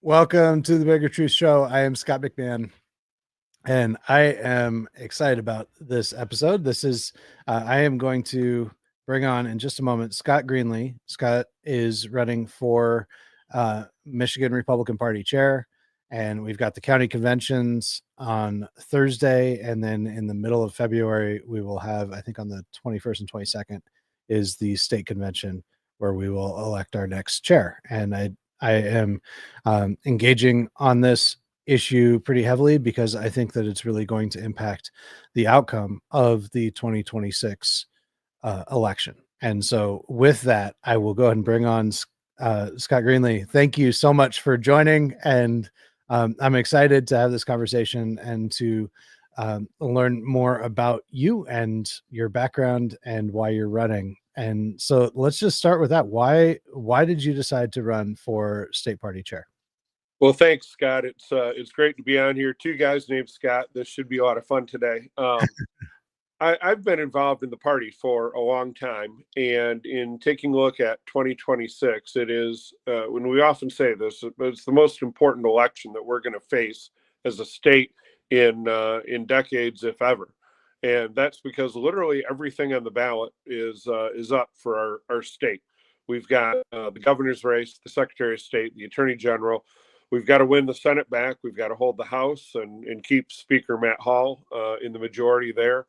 Welcome to the Bigger Truth Show. I am Scott McMahon, and I am excited about this episode. I am going to bring on in just a moment Scott Greenlee. Scott is running for Michigan Republican Party chair, and we've got the county conventions on Thursday, and then in the middle of February, we will have, I think on the 21st and 22nd, is the state convention where we will elect our next chair. And I am engaging on this issue pretty heavily because I think that it's really going to impact the outcome of the 2026 election. And so with that, I will go ahead and bring on Scott Greenlee. Thank you so much for joining. And I'm excited to have this conversation and to learn more about you and your background and why you're running. And so let's just start with that. Why did you decide to run for state party chair? Well, thanks, Scott. It's great to be on here. Two guys named Scott. This should be a lot of fun today. I've been involved in the party for a long time, and in taking a look at 2026, it is when we often say this, it's the most important election that we're going to face as a state in decades, if ever. And that's because literally everything on the ballot is up for our state. We've got the governor's race, the Secretary of State, the Attorney General. We've got to win the Senate back. We've got to hold the House and keep Speaker Matt Hall in the majority there.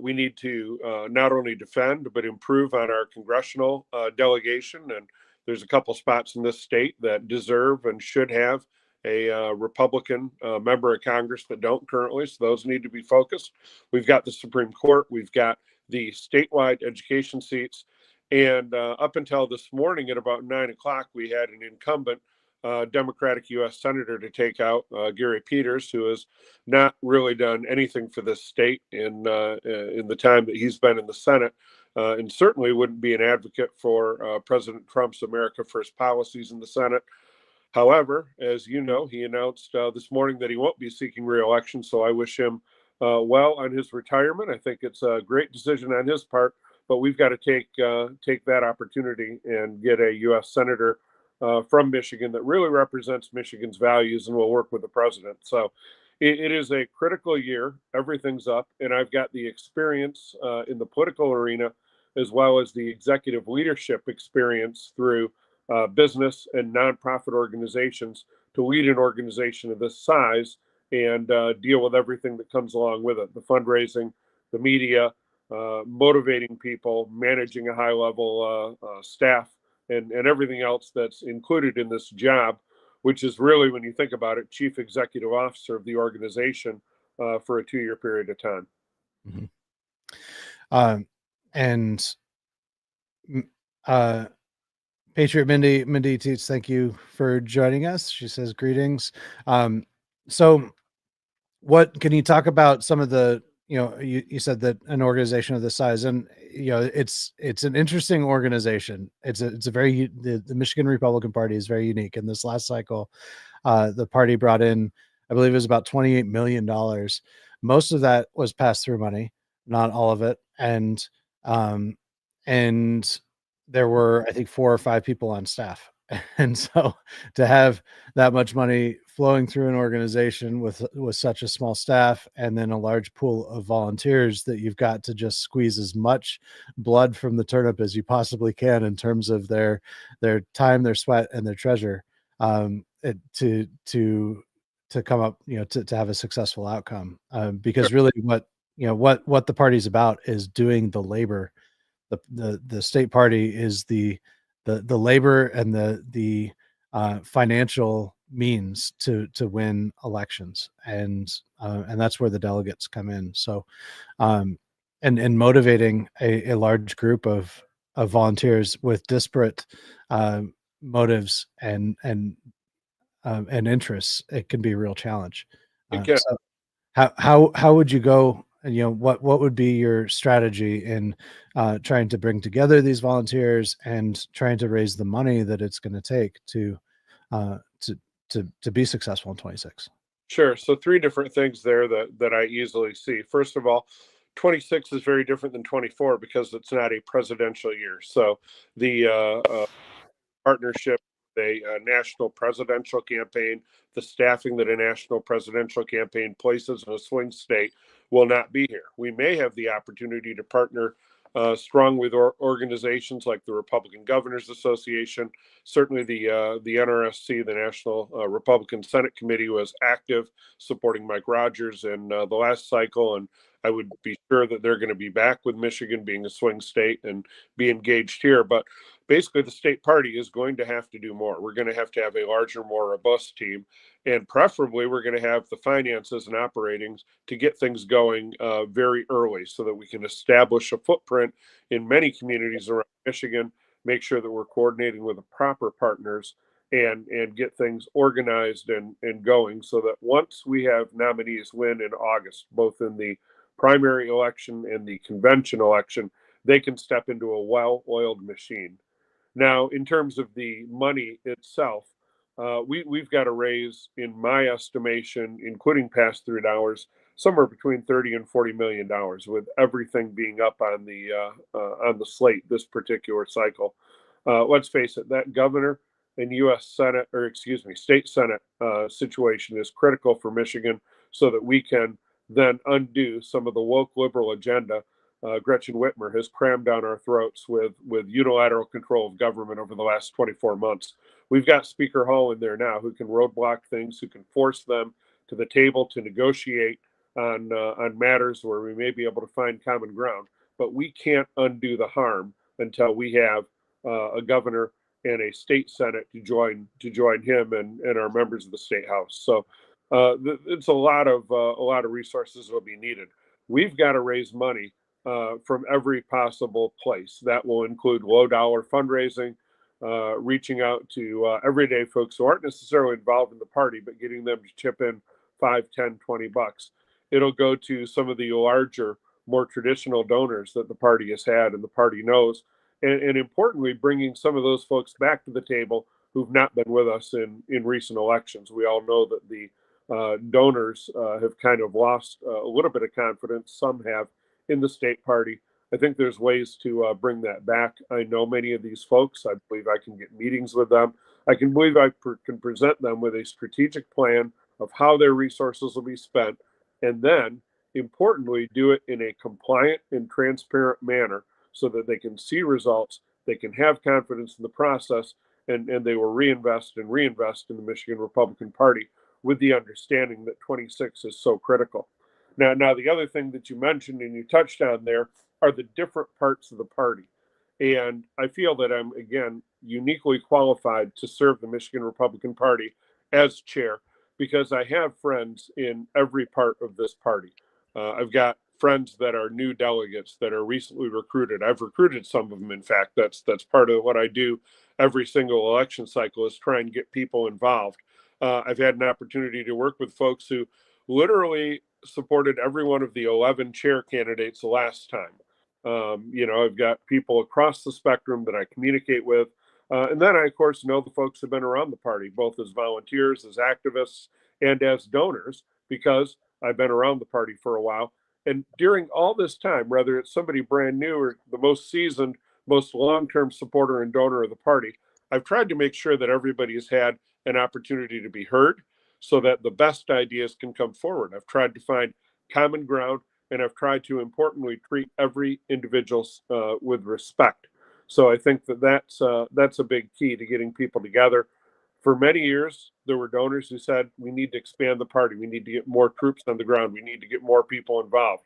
We need to not only defend, but improve on our congressional delegation. And there's a couple spots in this state that deserve and should have a Republican member of Congress that don't currently. So those need to be focused. We've got the Supreme Court. We've got the statewide education seats. And up until this morning at about 9 o'clock, we had an incumbent Democratic U.S. Senator to take out Gary Peters, who has not really done anything for this state in the time that he's been in the Senate, and certainly wouldn't be an advocate for President Trump's America First policies in the Senate. However, as you know, he announced this morning that he won't be seeking re-election, so I wish him well on his retirement. I think it's a great decision on his part, but we've got to take that opportunity and get a U.S. Senator from Michigan that really represents Michigan's values and will work with the president. So it is a critical year. Everything's up, and I've got the experience in the political arena as well as the executive leadership experience through business and nonprofit organizations to lead an organization of this size and deal with everything that comes along with it, the fundraising, the media, motivating people, managing a high-level staff, and everything else that's included in this job, which is really, when you think about it, chief executive officer of the organization for a 2-year period of time. Mm-hmm. And Patriot Mindy Teets, thank you for joining us. She says greetings. So what can you talk about some of the, you said that an organization of this size, and it's an interesting organization. It's a very, the Michigan Republican Party is very unique. In this last cycle, the party brought in, I believe it was about $28 million. Most of that was pass through money, not all of it. And there were, I think, 4 or 5 people on staff. And so to have that much money flowing through an organization with such a small staff, and then a large pool of volunteers that you've got to just squeeze as much blood from the turnip as you possibly can in terms of their time, their sweat, and their treasure, to come up, to have a successful outcome. Because really what the party's about is doing the labor. The state party is the labor and the financial means to win elections, and that's where the delegates come in. So, and motivating a large group of volunteers with disparate motives and interests, it can be a real challenge. So how would you go? What would be your strategy in trying to bring together these volunteers and trying to raise the money that it's going to take to be successful in 26? Sure. So 3 different things there that I easily see. First of all, 26 is very different than 24 because it's not a presidential year. So the partnership a national presidential campaign, the staffing that a national presidential campaign places in a swing state will not be here. We may have the opportunity to partner strong with organizations like the Republican Governors Association. Certainly, the NRSC, the National Republican Senate Committee, was active supporting Mike Rogers in the last cycle, and I would be sure that they're going to be back with Michigan being a swing state and be engaged here. But basically, the state party is going to have to do more. We're going to have a larger, more robust team, and preferably, we're going to have the finances and operating to get things going very early so that we can establish a footprint in many communities around Michigan, make sure that we're coordinating with the proper partners and get things organized and going so that once we have nominees win in August, both in the primary election and the convention election, they can step into a well-oiled machine. Now, in terms of the money itself, we've got to raise, in my estimation, including pass-through dollars, somewhere between $30 and $40 million, with everything being up on the slate this particular cycle. Let's face it, that governor and U.S. Senate, or excuse me, state Senate situation is critical for Michigan, so that we can then undo some of the woke liberal agenda Gretchen Whitmer has crammed down our throats with unilateral control of government over the last 24 months. We've got Speaker Hall in there now who can roadblock things, who can force them to the table to negotiate on matters where we may be able to find common ground. But we can't undo the harm until we have a governor and a state senate to join him and our members of the state house. So it's a lot of resources will be needed. We've got to raise money from every possible place. That will include low dollar fundraising, reaching out to everyday folks who aren't necessarily involved in the party, but getting them to chip in 5, 10, 20 bucks. It'll go to some of the larger, more traditional donors that the party has had and the party knows. And importantly, bringing some of those folks back to the table who've not been with us in recent elections. We all know that the donors have kind of lost a little bit of confidence. Some have in the state party. I think there's ways to bring that back. I know many of these folks. I believe I can get meetings with them. I can believe I can present them with a strategic plan of how their resources will be spent, and then, importantly, do it in a compliant and transparent manner so that they can see results, they can have confidence in the process, and they will reinvest in the Michigan Republican Party with the understanding that 26 is so critical. Now, the other thing that you mentioned and you touched on there are the different parts of the party. And I feel that I'm, again, uniquely qualified to serve the Michigan Republican Party as chair because I have friends in every part of this party. I've got friends that are new delegates that are recently recruited. I've recruited some of them, in fact. That's part of what I do every single election cycle is try and get people involved. I've had an opportunity to work with folks who literally supported every one of the 11 chair candidates last time. I've got people across the spectrum that I communicate with. And then I, of course, know the folks who've been around the party, both as volunteers, as activists, and as donors, because I've been around the party for a while. And during all this time, whether it's somebody brand new or the most seasoned, most long-term supporter and donor of the party, I've tried to make sure that everybody has had an opportunity to be heard so that the best ideas can come forward. I've tried to find common ground, and I've tried to importantly treat every individual with respect. So I think that that's a big key to getting people together. For many years, there were donors who said, we need to expand the party. We need to get more troops on the ground. We need to get more people involved.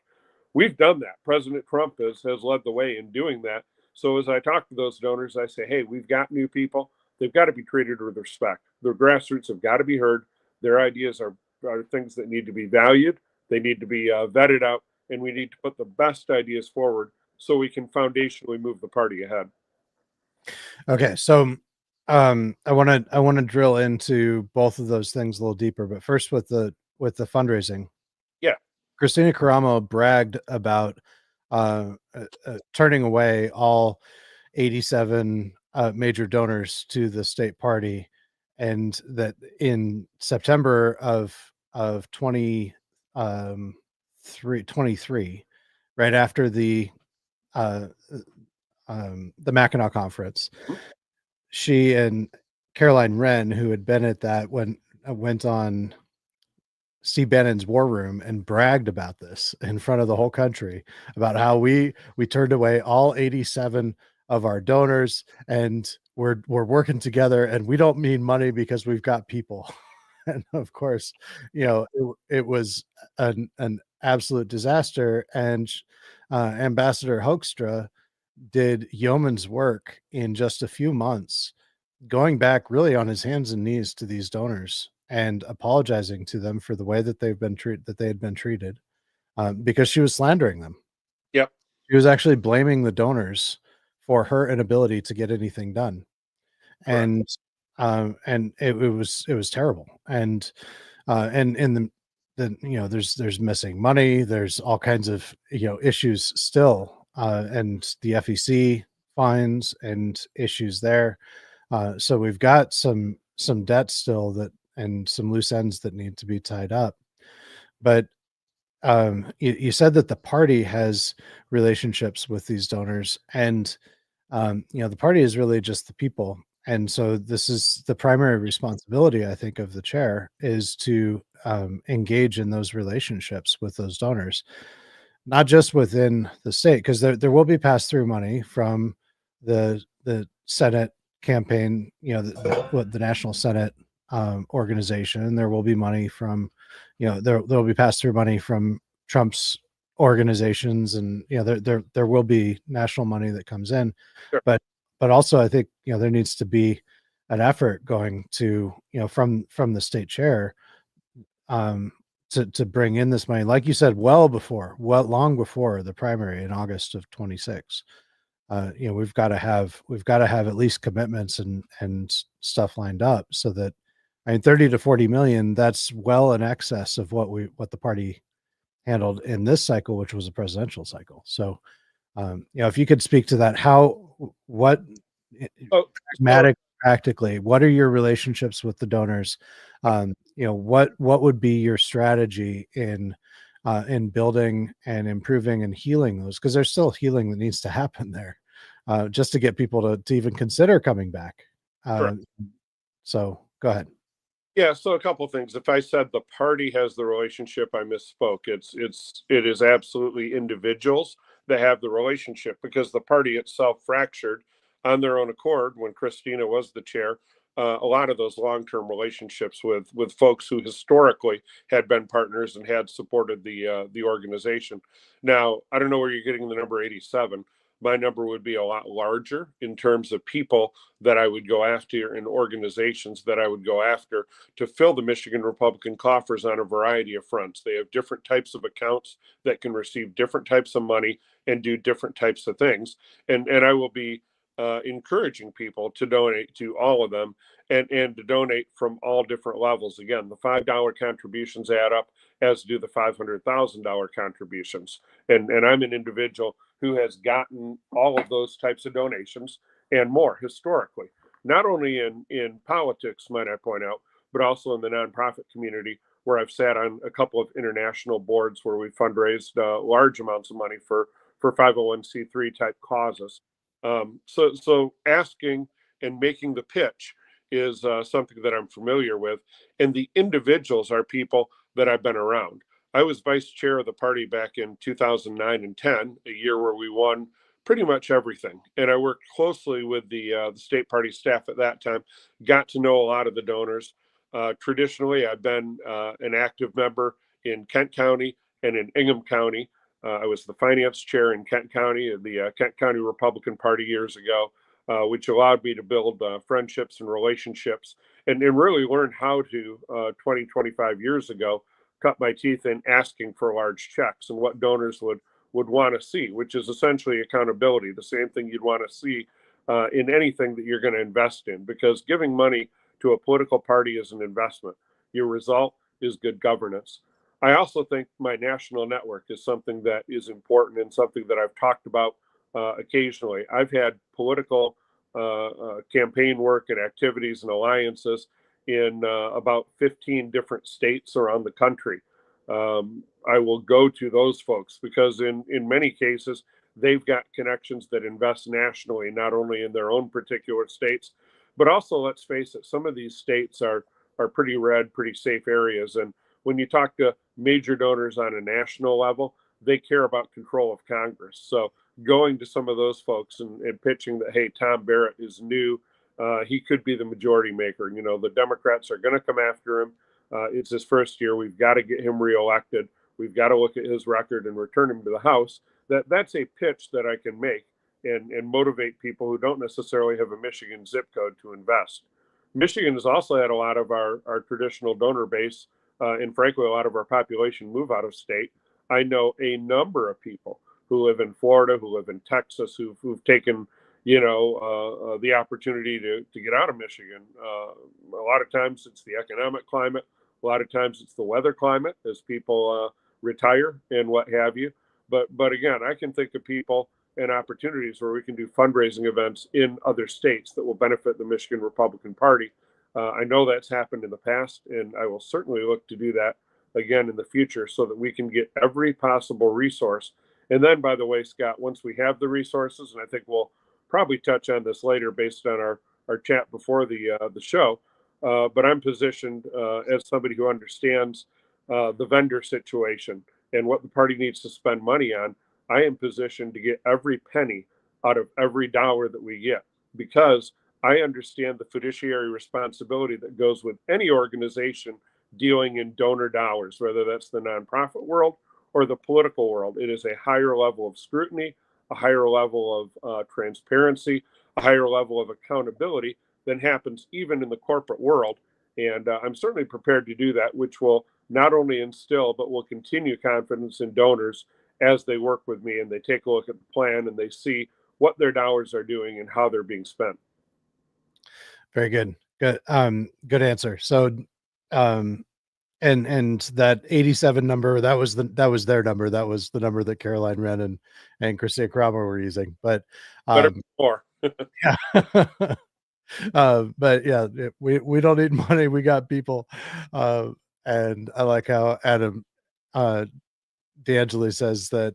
We've done that. President Trump has led the way in doing that. So as I talk to those donors, I say, hey, we've got new people. They've got to be treated with respect. Their grassroots have got to be heard. Their ideas are things that need to be valued. They need to be vetted out, and we need to put the best ideas forward so we can foundationally move the party ahead. Okay, so I want to drill into both of those things a little deeper, but first with the fundraising. Yeah, Christina Caramo bragged about turning away all 87 major donors to the state party, and that in September of 23, right after the Mackinac conference, she and Caroline Wren, who had been at that when went on Steve Bannon's War Room and bragged about this in front of the whole country about how we turned away all 87 of our donors, and we're working together, and we don't mean money because we've got people. And of course, it was an absolute disaster. And Ambassador Hoekstra did yeoman's work in just a few months, going back really on his hands and knees to these donors and apologizing to them for the way that they had been treated, because she was slandering them. Yep. She was actually blaming the donors for her inability to get anything done. Correct. And it was terrible. And in there's missing money, there's all kinds of issues still, and the FEC fines and issues there. So we've got some debt still, that and some loose ends that need to be tied up. But you said that the party has relationships with these donors, and the party is really just the people. And so this is the primary responsibility, I think, of the chair, is to engage in those relationships with those donors, not just within the state, because there will be pass-through money from the Senate campaign, the National Senate organization. There will be money from, there'll be pass-through money from Trump's organizations, and there will be national money that comes in. Sure. But also, I think there needs to be an effort going to, from the state chair, um, to bring in this money, like you said, long before the primary in August of 26. We've got to have at least commitments and stuff lined up, so that, I mean, 30 to 40 million, that's well in excess of what the party handled in this cycle, which was a presidential cycle. So, if you could speak to that, what Oh, pragmatic, practically, what are your relationships with the donors? What would be your strategy in building and improving and healing those? Because there's still healing that needs to happen there, just to get people to even consider coming back. correct. So go ahead. Yeah, so a couple things. If I said the party has the relationship, I misspoke. It is absolutely individuals that have the relationship, because the party itself fractured on their own accord when Christina was the chair. A lot of those long-term relationships with folks who historically had been partners and had supported the organization. Now, I don't know where you're getting the number 87. My number would be a lot larger in terms of people that I would go after and organizations that I would go after to fill the Michigan Republican coffers on a variety of fronts. They have different types of accounts that can receive different types of money and do different types of things. And I will be encouraging people to donate to all of them, and to donate from all different levels. Again, the $5 contributions add up, as do the $500,000 contributions. And I'm an individual who has gotten all of those types of donations and more historically, not only in politics, might I point out, but also in the nonprofit community, where I've sat on a couple of international boards where we fundraised large amounts of money for 501c3 type causes. So asking and making the pitch is something that I'm familiar with, and the individuals are people that I've been around. I was vice chair of the party back in 2009 and 10, a year where we won pretty much everything. And I worked closely with the state party staff at that time, got to know a lot of the donors. Traditionally, I've been an active member in Kent County and in Ingham County. I was the finance chair in Kent County of the Kent County Republican Party years ago, which allowed me to build friendships and relationships, and really learn how to, 20, 25 years ago, cut my teeth in asking for large checks and what donors would want to see, which is essentially accountability, the same thing you'd want to see in anything that you're going to invest in, because giving money to a political party is an investment. Your result is good governance. I also think my national network is something that is important and something that I've talked about occasionally. I've had political campaign work and activities and alliances in about 15 different states around the country. I will go to those folks because in many cases, they've got connections that invest nationally, not only in their own particular states, But also, let's face it, some of these states are pretty red, pretty safe areas. And when you talk to major donors on a national level, they care about control of Congress. So going to some of those folks and pitching that, hey, Tom Barrett is new. He could be the majority maker. You know, the Democrats are going to come after him. It's his first year. We've got to get him reelected. We've got to look at his record and return him to the House. That's a pitch that I can make and motivate people who don't necessarily have a Michigan zip code to invest. Michigan has also had a lot of our traditional donor base and frankly, a lot of our population move out of state. I know a number of people who live in Florida, who live in Texas, who've taken, the opportunity to get out of Michigan. A lot of times it's the economic climate. A lot of times it's the weather climate as people retire and what have you. But again, I can think of people and opportunities where we can do fundraising events in other states that will benefit the Michigan Republican Party. I know that's happened in the past, and I will certainly look to do that again in the future so that we can get every possible resource. And then, by the way, Scott, once we have the resources, and I think we'll probably touch on this later based on our chat before the show, but I'm positioned as somebody who understands the vendor situation and what the party needs to spend money on. I am positioned to get every penny out of every dollar that we get because I understand the fiduciary responsibility that goes with any organization dealing in donor dollars, whether that's the nonprofit world or the political world. It is a higher level of scrutiny, a higher level of transparency, a higher level of accountability than happens even in the corporate world. And I'm certainly prepared to do that, which will not only instill, but will continue confidence in donors as they work with me and they take a look at the plan and they see what their dollars are doing and how they're being spent. Very good. Good answer. So, and that 87 number, that was their number. That was the number that Caroline Wren and Christina Kramer were using. But, more. Yeah. But yeah, we don't need money. We got people. And I like how Adam, D'Angeli says that,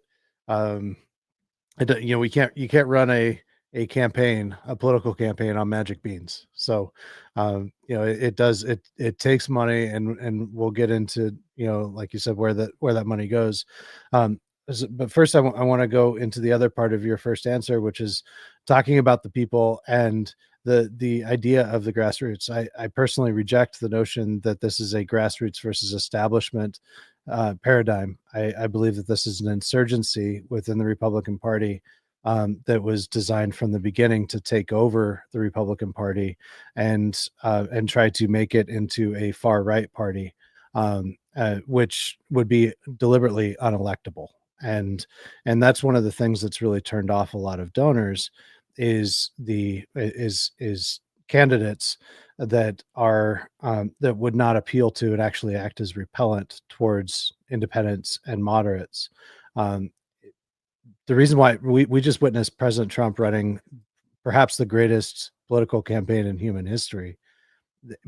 you can't run a campaign, a political campaign on magic beans. So, it takes money and we'll get into, like you said, where that money goes. But first I want to go into the other part of your first answer, which is talking about the people and the idea of the grassroots. I personally reject the notion that this is a grassroots versus establishment paradigm. I believe that this is an insurgency within the Republican Party that was designed from the beginning to take over the Republican Party and try to make it into a far right party, which would be deliberately unelectable. And that's one of the things that's really turned off a lot of donors is candidates that are that would not appeal to and actually act as repellent towards independents and moderates. The reason why we just witnessed President Trump running perhaps the greatest political campaign in human history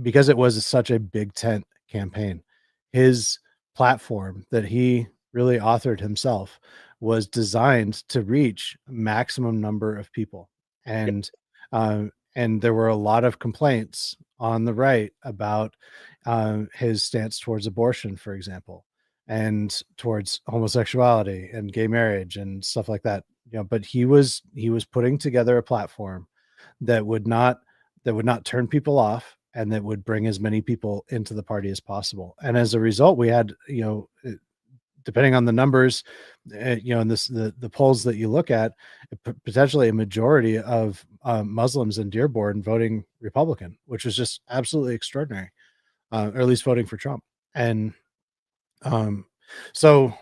because it was such a big tent campaign. His platform that he really authored himself was designed to reach a maximum number of people. And there were a lot of complaints on the right about his stance towards abortion, for example, and towards homosexuality and gay marriage and stuff like that. But he was putting together a platform that would not turn people off and that would bring as many people into the party as possible. And as a result, we had, depending on the numbers, and the polls that you look at, potentially a majority of Muslims in Dearborn voting Republican, which was just absolutely extraordinary, or at least voting for Trump. And so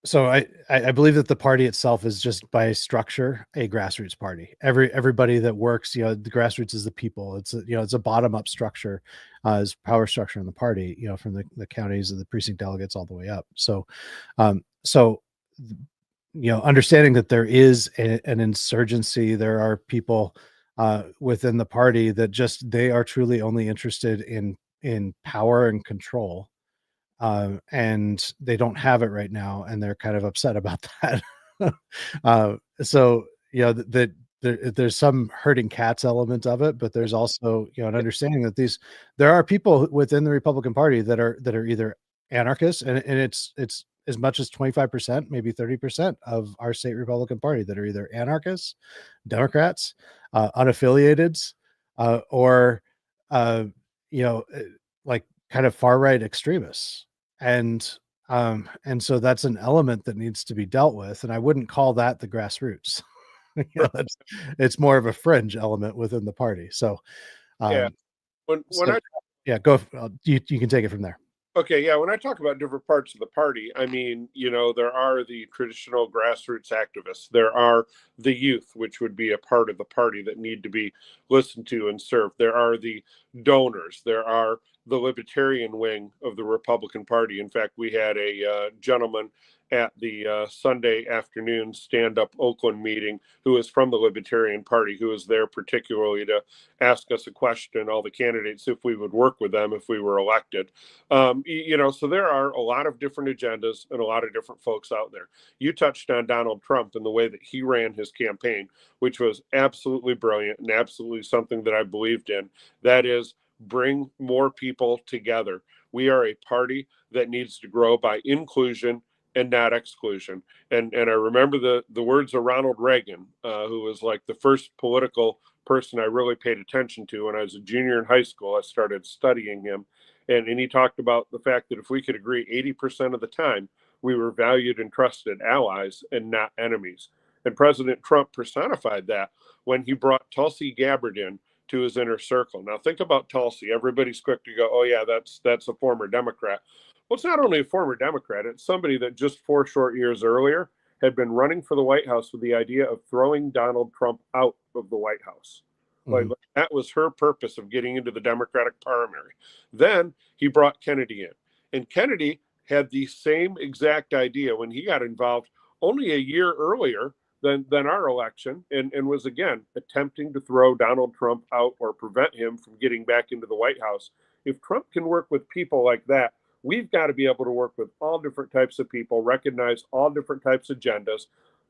I believe that the party itself is just by structure a grassroots party. Everybody that works, the grassroots is the people. It's a bottom up structure, is power structure in the party. From the counties and the precinct delegates all the way up. So, understanding that there is an insurgency, there are people within the party that they are truly only interested in power and control. And they don't have it right now, and they're kind of upset about that. So that there's some herding cats element of it, but there's also, an understanding that there are people within the Republican Party that are either anarchists, and it's as much as 25%, maybe 30% of our state Republican Party that are either anarchists, Democrats, unaffiliated, or uh, like kind of far right extremists, and so that's an element that needs to be dealt with, and I wouldn't call that the grassroots. That's it's more of a fringe element within the party. So, Yeah. um, When so I yeah, go. You can take it from there. Okay, yeah, when I talk about different parts of the party, I mean, there are the traditional grassroots activists. There are the youth, which would be a part of the party that need to be listened to and served. There are the donors. There are the libertarian wing of the Republican Party. In fact, we had a gentleman at the Sunday afternoon stand up Oakland meeting who is from the Libertarian Party, who was there particularly to ask us a question, all the candidates, if we would work with them if we were elected. So there are a lot of different agendas and a lot of different folks out there. You touched on Donald Trump and the way that he ran his campaign, which was absolutely brilliant and absolutely something that I believed in. That is, bring more people together. We are a party that needs to grow by inclusion and not exclusion. And I remember the words of Ronald Reagan, who was like the first political person I really paid attention to when I was a junior in high school. I started studying him. And he talked about the fact that if we could agree 80% of the time, we were valued and trusted allies and not enemies. And President Trump personified that when he brought Tulsi Gabbard in to his inner circle. Now think about Tulsi. Everybody's quick to go, "Oh yeah, that's a former Democrat." Well, it's not only a former Democrat; it's somebody that just 4 short years earlier had been running for the White House with the idea of throwing Donald Trump out of the White House. Like Mhm. that was her purpose of getting into the Democratic primary. Then he brought Kennedy in, and Kennedy had the same exact idea when he got involved only a year earlier than our election, and was again attempting to throw Donald Trump out or prevent him from getting back into the White House. If Trump can work with people like that, we've got to be able to work with all different types of people, recognize all different types of agendas,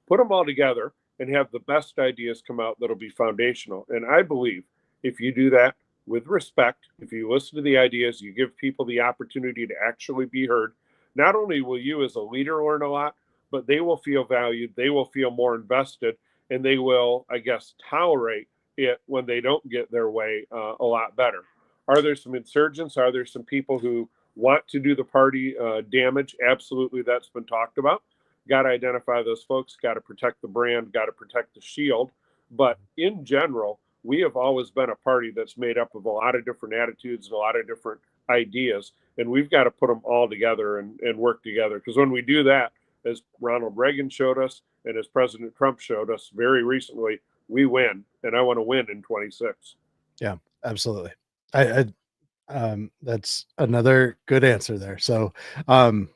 put them all together, and have the best ideas come out that'll be foundational. And I believe if you do that with respect, if you listen to the ideas, you give people the opportunity to actually be heard, not only will you as a leader learn a lot, but they will feel valued, they will feel more invested, and they will, I guess, tolerate it when they don't get their way a lot better. Are there some insurgents? Are there some people who want to do the party damage? Absolutely, that's been talked about. Got to identify those folks, got to protect the brand, got to protect the shield. But in general, we have always been a party that's made up of a lot of different attitudes and a lot of different ideas. And we've got to put them all together and work together. Because when we do that, as Ronald Reagan showed us and as President Trump showed us very recently, we win. And I want to win in 26. Yeah, absolutely. That's another good answer there. So, um,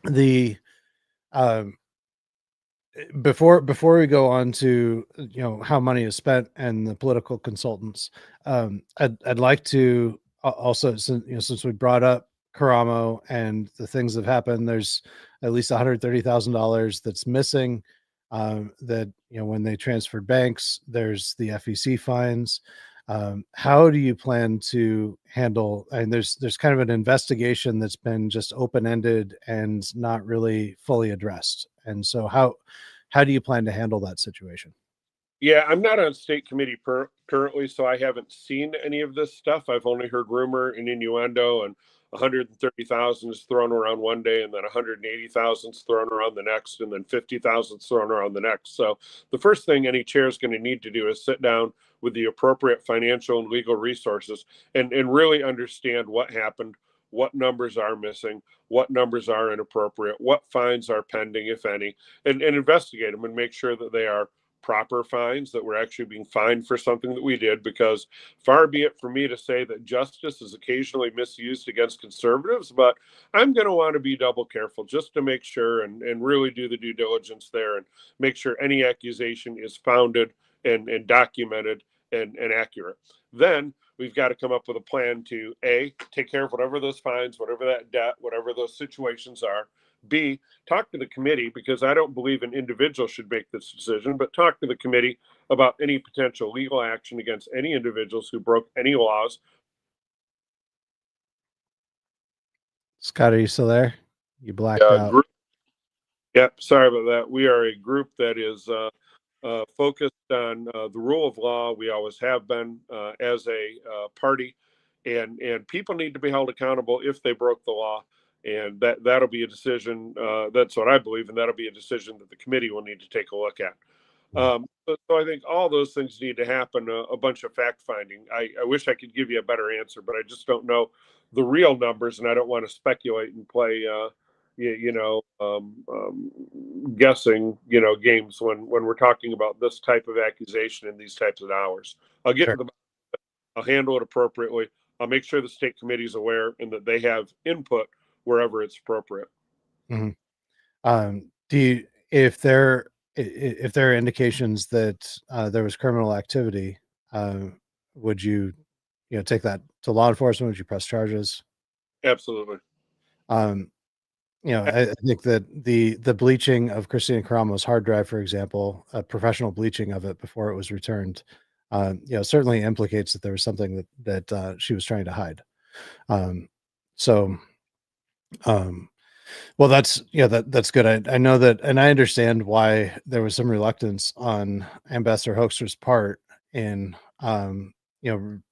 the um, before we go on to how money is spent and the political consultants, I'd like to also, since we brought up Karamo and the things that have happened, there's at least $130,000 that's missing. That when they transferred banks, there's the FEC fines. How do you plan to handle? And there's kind of an investigation that's been just open ended and not really fully addressed. And so how do you plan to handle that situation? Yeah, I'm not on state committee currently, so I haven't seen any of this stuff. I've only heard rumor and innuendo, and 130,000 is thrown around one day, and then 180,000 is thrown around the next, and then 50,000 is thrown around the next. So the first thing any chair is going to need to do is sit down with the appropriate financial and legal resources and really understand what happened, what numbers are missing, what numbers are inappropriate, what fines are pending, if any, and investigate them and make sure that they are proper fines, that we're actually being fined for something that we did, because far be it for me to say that justice is occasionally misused against conservatives, but I'm going to want to be double careful just to make sure and really do the due diligence there and make sure any accusation is founded and documented and accurate. Then we've got to come up with a plan to A, take care of whatever those fines, whatever that debt, whatever those situations are. B, talk to the committee, because I don't believe an individual should make this decision, but talk to the committee about any potential legal action against any individuals who broke any laws. Scott, are you still there? You blacked out. Group. Yep, sorry about that. We are a group that is focused on the rule of law. We always have been as a party, and people need to be held accountable if they broke the law, and that'll be a decision. That's what I believe, and that'll be a decision that the committee will need to take a look at. So I think all those things need to happen. A bunch of fact finding. I wish I could give you a better answer, but I just don't know the real numbers, and I don't want to speculate and play. Guessing, games when we're talking about this type of accusation in these types of hours. I'll get Sure. to I'll handle it appropriately. I'll make sure the state committee is aware and that they have input wherever it's appropriate. Mhm. Do you, if there are indications that there was criminal activity, would you, take that to law enforcement? Would you press charges? Absolutely. Um, I think that the bleaching of Christina Karamo's hard drive, for example, a professional bleaching of it before it was returned, certainly implicates that there was something that she was trying to hide. Um, so, um, well, that's good. I know that, and I understand why there was some reluctance on Ambassador Hoekster's part in,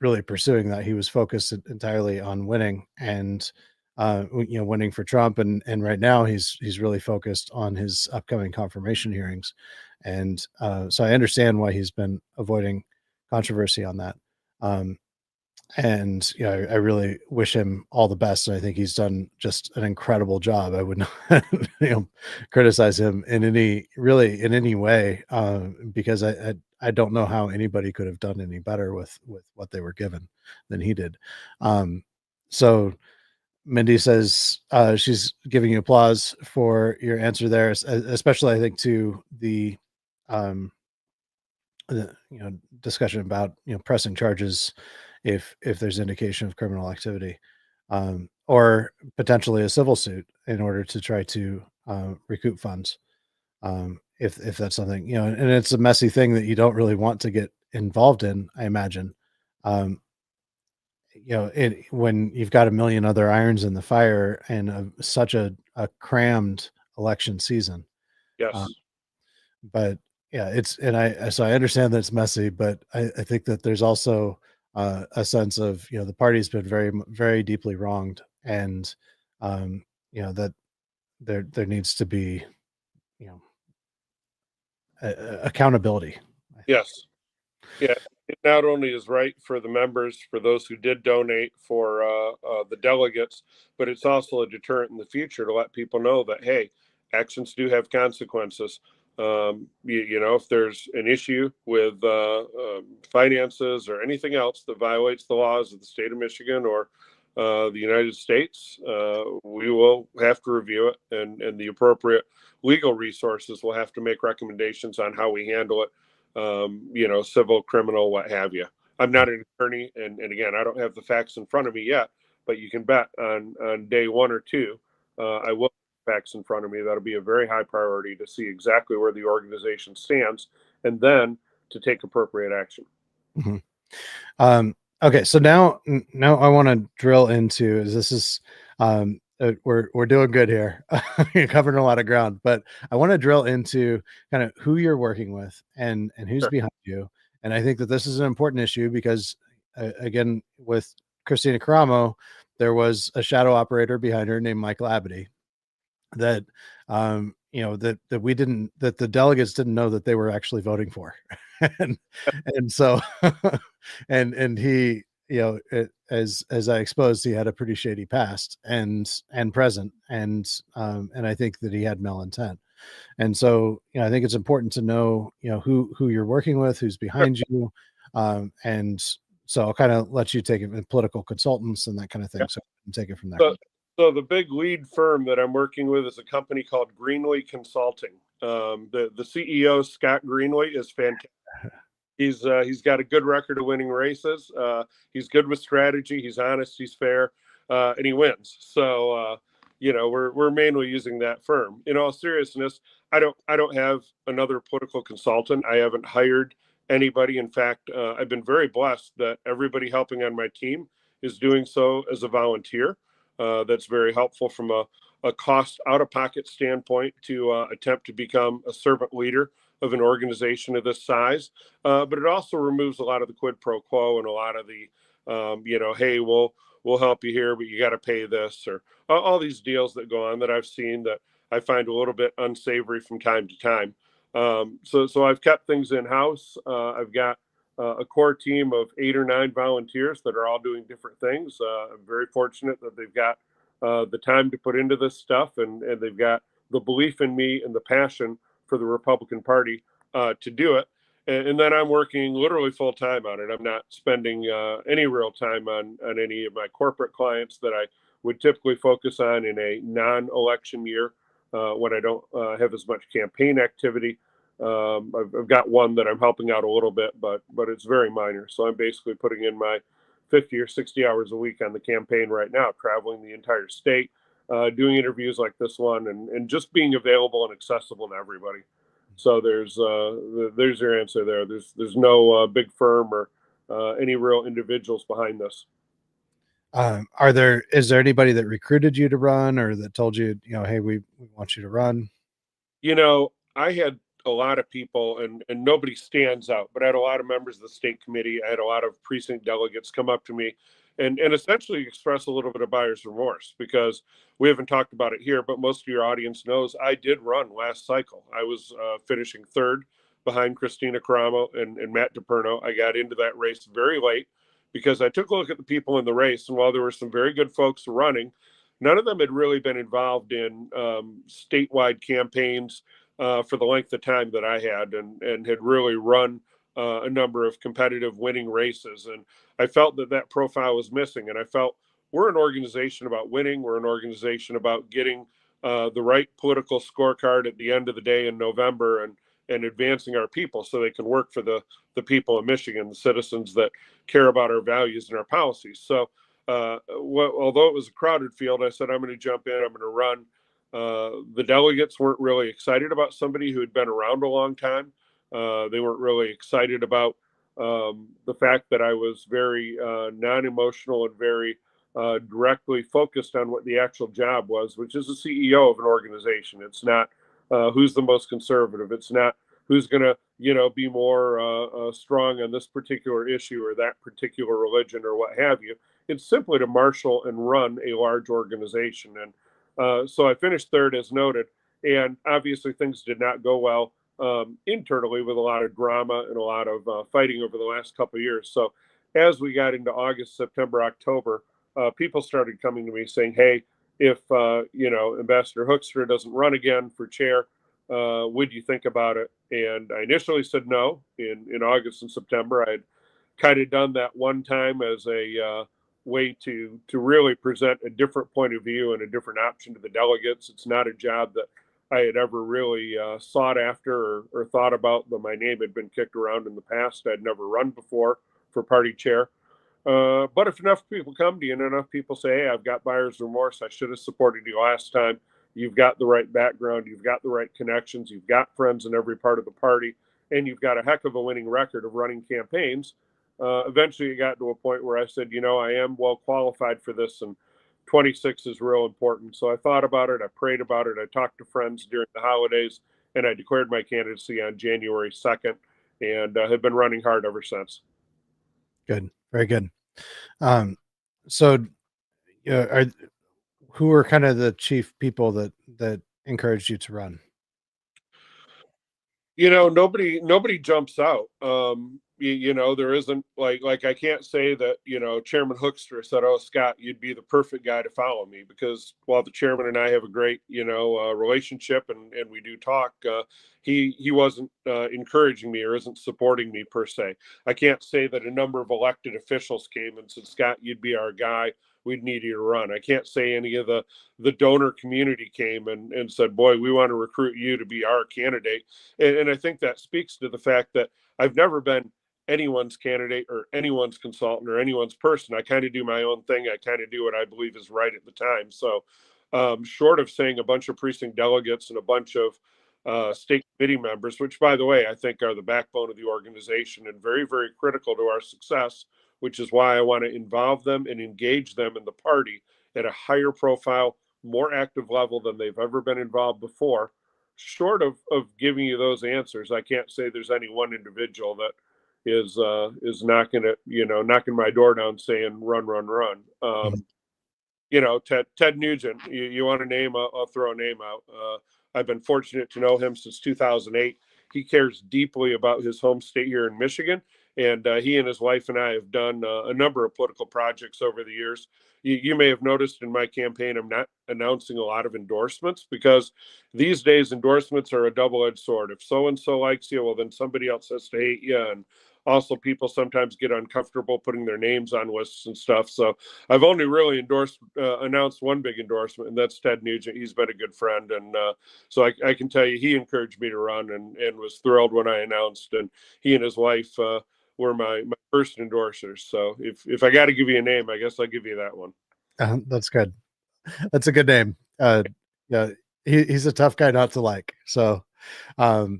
really pursuing that. He was focused entirely on winning and, winning for Trump, and right now he's really focused on his upcoming confirmation hearings, and so I understand why he's been avoiding controversy on that. Um, and I really wish him all the best, and I think he's done just an incredible job. I would not criticize him in any way, because I don't know how anybody could have done any better with what they were given than he did. So Mindy says she's giving you applause for your answer there, especially I think to um, the discussion about pressing charges if there's indication of criminal activity, or potentially a civil suit in order to try to recoup funds, if that's something, and it's a messy thing that you don't really want to get involved in, I imagine. um, when you've got a million other irons in the fire and such a crammed election season. Yes. But yeah, so I understand that it's messy, but I think that there's also a sense of, the party's been very deeply wronged, and that there needs to be, you know accountability, I think. Yes. Yeah, it not only is right for the members, for those who did donate, for the delegates, but it's also a deterrent in the future to let people know that, hey, actions do have consequences. If there's an issue with finances or anything else that violates the laws of the state of Michigan or the United States, we will have to review it, and the appropriate legal resources will have to make recommendations on how we handle it. Civil, criminal, what have you. I'm not an attorney, and again, I don't have the facts in front of me yet, but you can bet on day one or two, I will have facts in front of me. That'll be a very high priority to see exactly where the organization stands, and then to take appropriate action. Mhm. Okay, so now I want to drill into, this is we're doing good here. You're covering a lot of ground, but I want to drill into kind of who you're working with and who's Sure. behind you. And I think that this is an important issue because, again, with Christina Caramo, there was a shadow operator behind her named Michael Abity that, that we didn't, that the delegates didn't know that they were actually voting for. and and so and he, as I exposed, he had a pretty shady past and present, and I think that he had malintent. And so, I think it's important to know, who you're working with, who's behind you. And so I'll kind of let you take it with political consultants and that kind of Yeah. thing, so I can take it from there. So the big lead firm that I'm working with is a company called Greenlee Consulting. The CEO, Scott Greenlee, is fantastic. He's got a good record of winning races. He's good with strategy. He's honest. He's fair, and he wins. So we're mainly using that firm. In all seriousness, I don't have another political consultant. I haven't hired anybody. In fact, I've been very blessed that everybody helping on my team is doing so as a volunteer. That's very helpful from a cost out of pocket standpoint to attempt to become a servant leader of an organization of this size. But it also removes a lot of the quid pro quo and a lot of the, hey, we'll help you here, but you got to pay this, or all these deals that go on that I've seen that I find a little bit unsavory from time to time. So I've kept things in house. I've got a core team of 8 or 9 volunteers that are all doing different things. I'm very fortunate that they've got the time to put into this stuff, and they've got the belief in me and the passion for the Republican Party to do it. And then I'm working literally full time on it. I'm not spending any real time on any of my corporate clients that I would typically focus on in a non-election year when I don't have as much campaign activity. I've got one that I'm helping out a little bit, but it's very minor. So I'm basically putting in my 50 or 60 hours a week on the campaign right now, traveling the entire state, doing interviews like this one, and just being available and accessible to everybody. So there's your answer there. There's no big firm or any real individuals behind this. Is there anybody that recruited you to run, or that told you, hey, we want you to run? I had a lot of people, and nobody stands out, but I had a lot of members of the state committee. I had a lot of precinct delegates come up to me and essentially express a little bit of buyer's remorse, because we haven't talked about it here, but most of your audience knows I did run last cycle. I was finishing third behind Christina Caramo and Matt DePerno. I got into that race very late because I took a look at the people in the race, and while there were some very good folks running, none of them had really been involved in statewide campaigns for the length of time that I had, and had really run a number of competitive winning races. And I felt that profile was missing. And I felt we're an organization about winning. We're an organization about getting the right political scorecard at the end of the day in November, and advancing our people so they can work for the people of Michigan, the citizens that care about our values and our policies. So although it was a crowded field, I said, I'm going to jump in, I'm going to run. The delegates weren't really excited about somebody who had been around a long time. They weren't really excited about the fact that I was very non-emotional and very directly focused on what the actual job was, which is the CEO of an organization. It's not who's the most conservative. It's not who's going to, be more strong on this particular issue or that particular religion or what have you. It's simply to marshal and run a large organization. And so I finished third, as noted, and obviously things did not go well internally, with a lot of drama and a lot of fighting over the last couple of years. So as we got into August, September, October, people started coming to me saying, hey, if Ambassador Hoekstra doesn't run again for chair, would you think about it? And I initially said no. In August and September, I had kind of done that one time as a way to really present a different point of view and a different option to the delegates. It's not a job that I had ever really sought after or thought about, though my name had been kicked around in the past. I'd never run before for party chair. But if enough people come to you and enough people say, hey, I've got buyer's remorse, I should have supported you last time, you've got the right background, you've got the right connections, you've got friends in every part of the party, and you've got a heck of a winning record of running campaigns. Eventually, it got to a point where I said, I am well qualified for this, and 26 is real important. So I thought about it, I prayed about it, I talked to friends during the holidays, and I declared my candidacy on January 2nd, and have been running hard ever since. Good. Very good. So who are kind of the chief people that encouraged you to run? Nobody jumps out. There isn't like I can't say that, Chairman Hoekstra said, oh, Scott, you'd be the perfect guy to follow me, because while the chairman and I have a great, relationship, and we do talk, he wasn't encouraging me or isn't supporting me per se. I can't say that a number of elected officials came and said, Scott, you'd be our guy, we'd need you to run. I can't say any of the donor community came and said, boy, we want to recruit you to be our candidate. And I think that speaks to the fact that I've never been anyone's candidate or anyone's consultant or anyone's person. I kind of do my own thing. I kind of do what I believe is right at the time. So short of saying a bunch of precinct delegates and a bunch of state committee members, which, by the way, I think are the backbone of the organization and very, very critical to our success, which is why I want to involve them and engage them in the party at a higher profile, more active level than they've ever been involved before. Short of giving you those answers, I can't say there's any one individual that is knocking my door down saying run, run, run. Ted Nugent, you want a name, I'll throw a name out. I've been fortunate to know him since 2008. He cares deeply about his home state here in Michigan, and he and his wife and I have done a number of political projects over the years. You may have noticed in my campaign, I'm not announcing a lot of endorsements because these days endorsements are a double-edged sword. If so-and-so likes you, well, then somebody else has to hate you. And also people sometimes get uncomfortable putting their names on lists and stuff. So I've only really announced one big endorsement, and that's Ted Nugent. He's been a good friend. And so I can tell you, he encouraged me to run and was thrilled when I announced. And he and his wife were my first endorsers. So if I got to give you a name, I guess I'll give you that one. That's good. That's a good name. Yeah, he's a tough guy not to like. So, Don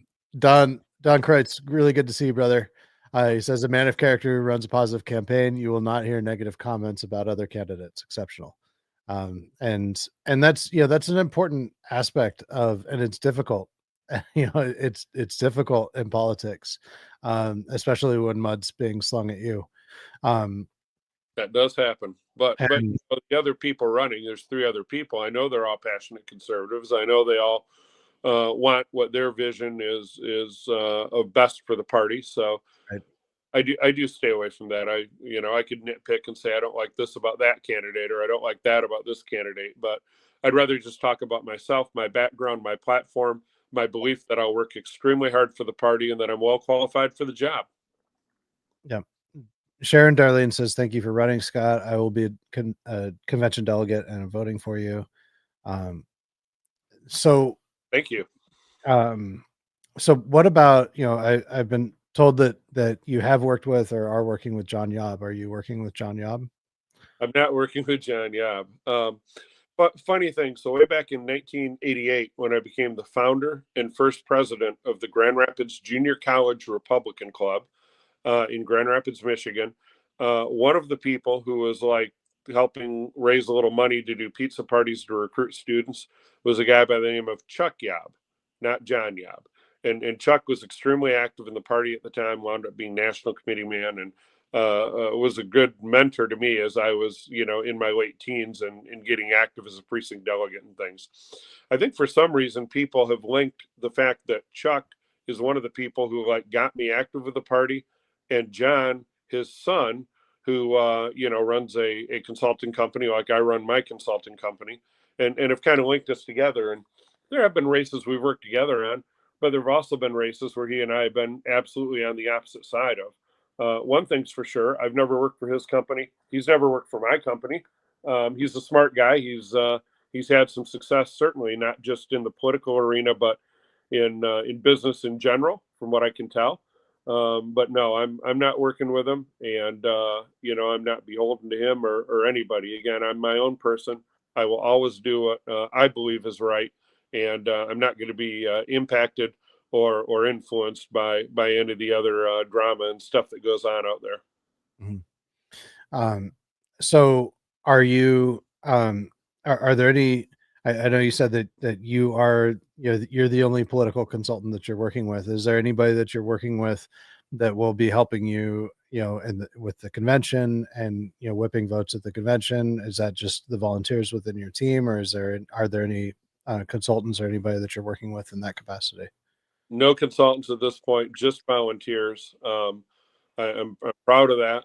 Kreutz, really good to see you, brother. He says, a man of character who runs a positive campaign. You will not hear negative comments about other candidates. Exceptional. And that's, that's an important aspect of, and it's difficult. It's difficult in politics, especially when mud's being slung at you. That does happen. But And the other people running, there's 3 other people. I know they're all passionate conservatives. I know they all want what their vision is of best for the party. So right. I do stay away from that. I could nitpick and say I don't like this about that candidate or I don't like that about this candidate, but I'd rather just talk about myself, my background, my platform, my belief that I'll work extremely hard for the party and that I'm well qualified for the job. Yeah. Sharon Darlene says, thank you for running, Scott. I will be a convention delegate and I'm voting for you. So Thank you. So what about, I've been told that you have worked with or are working with John Yob. Are you working with John Yob? I'm not working with John Yob. But funny thing, so way back in 1988, when I became the founder and first president of the Grand Rapids Junior College Republican Club in Grand Rapids, Michigan, one of the people who was like helping raise a little money to do pizza parties to recruit students was a guy by the name of Chuck Yob, not John Yob. And Chuck was extremely active in the party at the time, wound up being national committee man, and was a good mentor to me as I was, in my late teens and getting active as a precinct delegate and things. I think for some reason people have linked the fact that Chuck is one of the people who like got me active with the party, and John, his son, who runs a consulting company like I run my consulting company, and have kind of linked us together. And there have been races we've worked together on, but there have also been races where he and I have been absolutely on the opposite side of. One thing's for sure, I've never worked for his company. He's never worked for my company. He's a smart guy. He's had some success, certainly not just in the political arena, but in business in general, from what I can tell. But no, I'm not working with him, and I'm not beholden to him or anybody. Again, I'm my own person. I will always do what I believe is right, and I'm not going to be impacted or influenced by any of the other drama and stuff that goes on out there. Mm-hmm. So are you are there any I know you said that you are you're the only political consultant that you're working with. Is there anybody that you're working with that will be helping you with the convention and whipping votes at the convention? Is that just the volunteers within your team, or are there any consultants or anybody that you're working with in that capacity? No consultants at this point, just volunteers. I'm proud of that.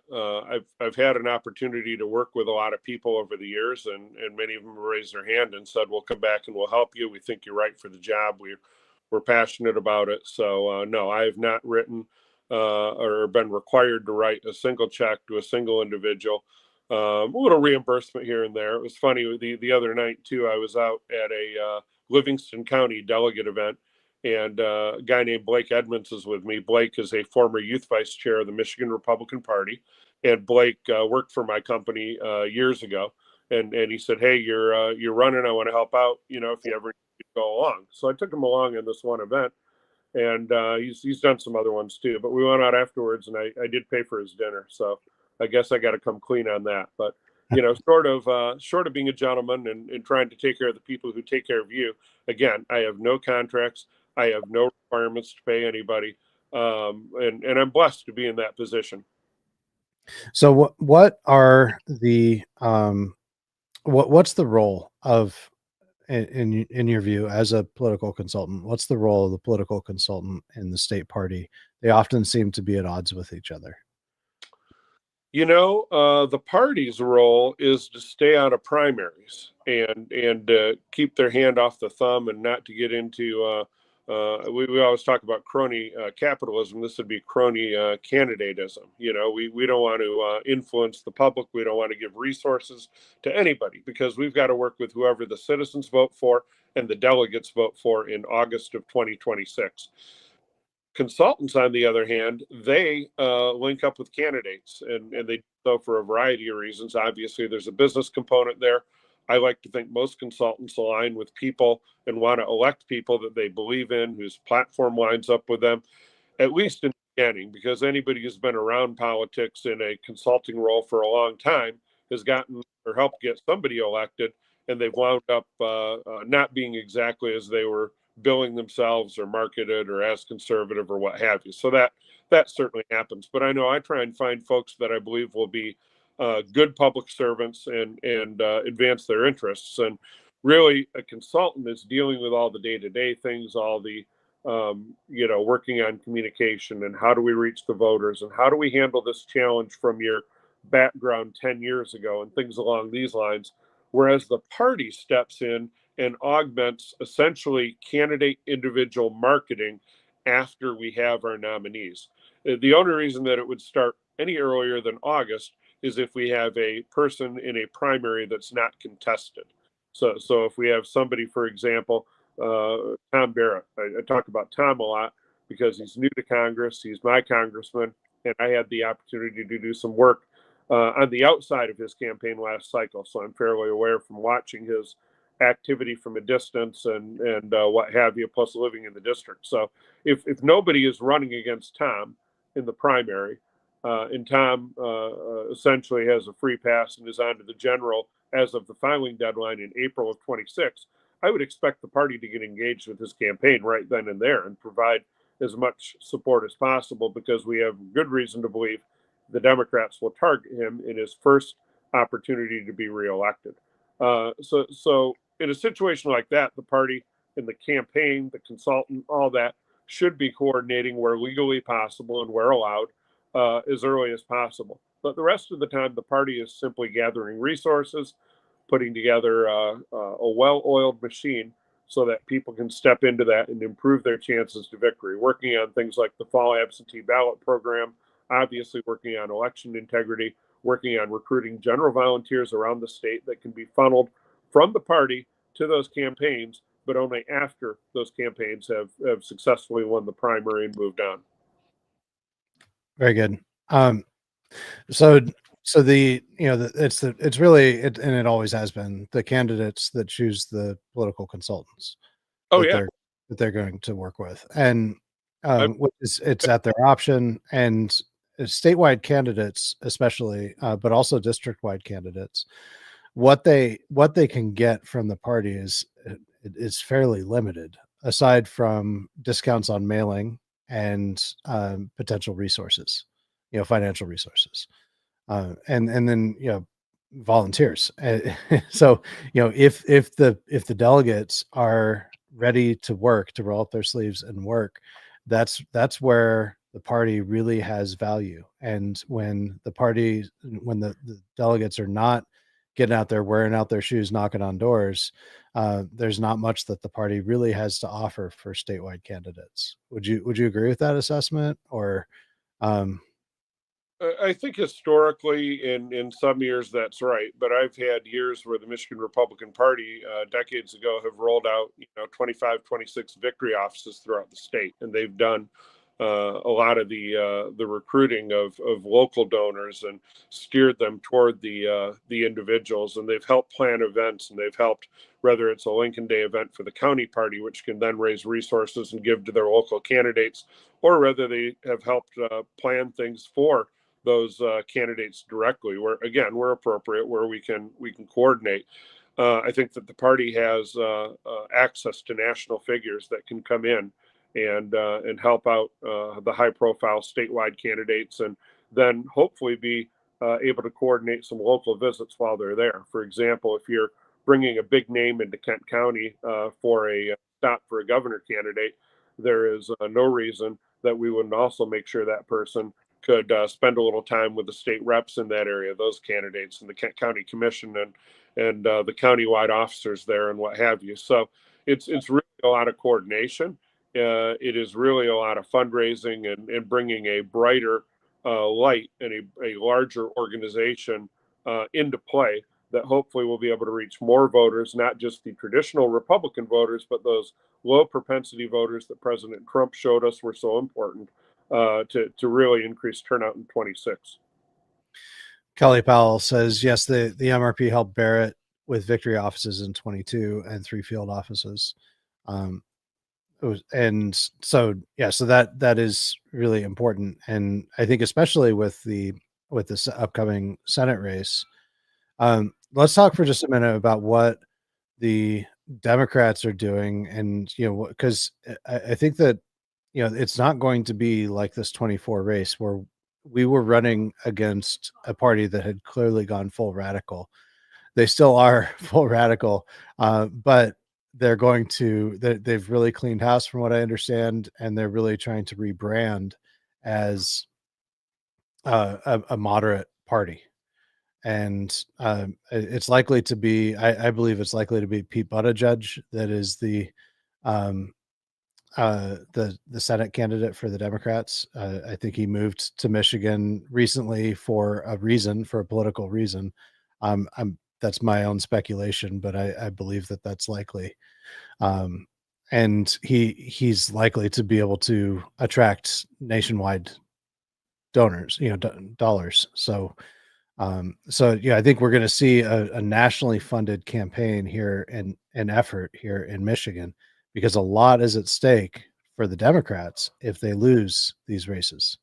I've had an opportunity to work with a lot of people over the years, and many of them raised their hand and said, "We'll come back and we'll help you. We think you're right for the job. We're passionate about it." So no, I have not written or been required to write a single check to a single individual. A little reimbursement here and there. It was funny the other night too. I was out at a Livingston County delegate event, and a guy named Blake Edmonds is with me. Blake is a former youth vice chair of the Michigan Republican Party, and Blake worked for my company years ago. and he said, "Hey, you're running. I want to help out. If you ever need to go along." So I took him along in this one event, and he's done some other ones too. But we went out afterwards, and I did pay for his dinner. So I guess I got to come clean on that. But short of being a gentleman and trying to take care of the people who take care of you. Again, I have no contracts. I have no requirements to pay anybody, and I'm blessed to be in that position. So what are the what's the role of in your view as a political consultant? What's the role of the political consultant in the state party? They often seem to be at odds with each other. The party's role is to stay out of primaries and keep their hand off the thumb and not to get into. We always talk about crony capitalism. This would be crony candidatism. We don't want to influence the public. We don't want to give resources to anybody because we've got to work with whoever the citizens vote for and the delegates vote for in August of 2026. Consultants, on the other hand, they link up with candidates, and they do so for a variety of reasons. Obviously, there's a business component there. I like to think most consultants align with people and want to elect people that they believe in, whose platform lines up with them, at least in the beginning, because anybody who's been around politics in a consulting role for a long time has gotten or helped get somebody elected, and they've wound up not being exactly as they were billing themselves or marketed or as conservative or what have you. So that certainly happens. But I know I try and find folks that I believe will be good public servants and advance their interests. And really, a consultant is dealing with all the day-to-day things, all the working on communication and how do we reach the voters and how do we handle this challenge from your background 10 years ago and things along these lines. Whereas the party steps in and augments essentially candidate individual marketing after we have our nominees. The only reason that it would start any earlier than August is if we have a person in a primary that's not contested. So if we have somebody, for example, Tom Barrett, I talk about Tom a lot because he's new to Congress. He's my congressman, and I had the opportunity to do some work on the outside of his campaign last cycle. So I'm fairly aware from watching his activity from a distance and what have you, plus living in the district. So if nobody is running against Tom in the primary, and Tom essentially has a free pass and is on to the general as of the filing deadline in April of 26, I would expect the party to get engaged with his campaign right then and there and provide as much support as possible because we have good reason to believe the Democrats will target him in his first opportunity to be reelected. So in a situation like that, the party and the campaign, the consultant, all that should be coordinating where legally possible and where allowed as early as possible. But the rest of the time, the party is simply gathering resources, putting together a well-oiled machine so that people can step into that and improve their chances to victory, working on things like the fall absentee ballot program, obviously working on election integrity, working on recruiting general volunteers around the state that can be funneled from the party to those campaigns, but only after those campaigns have successfully won the primary and moved on. Very good. So it's really and it always has been the candidates that choose the political consultants Oh that yeah, they're going to work with, and I, it's at their option. And statewide candidates, especially, but also district-wide candidates, what they can get from the party is fairly limited, aside from discounts on mailing and potential resources, financial resources, and then volunteers. So if the delegates are ready to work, to roll up their sleeves and work, that's where the party really has value. And when the delegates are not getting out there, wearing out their shoes, knocking on doors, there's not much that the party really has to offer for statewide candidates. Would you agree with that assessment? Or um I think historically, in some years, that's right. But I've had years where the Michigan Republican Party decades ago have rolled out, 25, 26 victory offices throughout the state. And they've done a lot of the recruiting of local donors and steered them toward the individuals, and they've helped plan events, and they've helped, whether it's a Lincoln Day event for the county party, which can then raise resources and give to their local candidates, or whether they have helped plan things for those candidates directly, where again we're appropriate, where we can coordinate. I think that the party has access to national figures that can come in and help out the high profile statewide candidates, and then hopefully be able to coordinate some local visits while they're there. For example, if you're bringing a big name into Kent County for a stop for a governor candidate, there is no reason that we wouldn't also make sure that person could spend a little time with the state reps in that area, those candidates, and the Kent County Commission and the countywide officers there and what have you. So it's really a lot of coordination. It is really a lot of fundraising and bringing a brighter light and a larger organization into play that hopefully will be able to reach more voters, not just the traditional Republican voters, but those low propensity voters that President Trump showed us were so important to really increase turnout in 26. Kelly Powell says, yes, the MRP helped Barrett with victory offices in 22 and 3 field offices. And so, yeah, so that is really important. And I think especially with this upcoming Senate race, let's talk for just a minute about what the Democrats are doing. And, because I think that, it's not going to be like this 24 race where we were running against a party that had clearly gone full radical. They still are full radical, but they've really cleaned house from what I understand, and they're really trying to rebrand as a moderate party. And it's likely to be, I believe it's likely to be Pete Buttigieg that is the Senate candidate for the Democrats. I think he moved to Michigan recently for a political reason. That's my own speculation, but I believe that that's likely. And he's likely to be able to attract nationwide donors, dollars. So yeah, I think we're going to see a nationally funded campaign here and an effort here in Michigan, because a lot is at stake for the Democrats if they lose these races,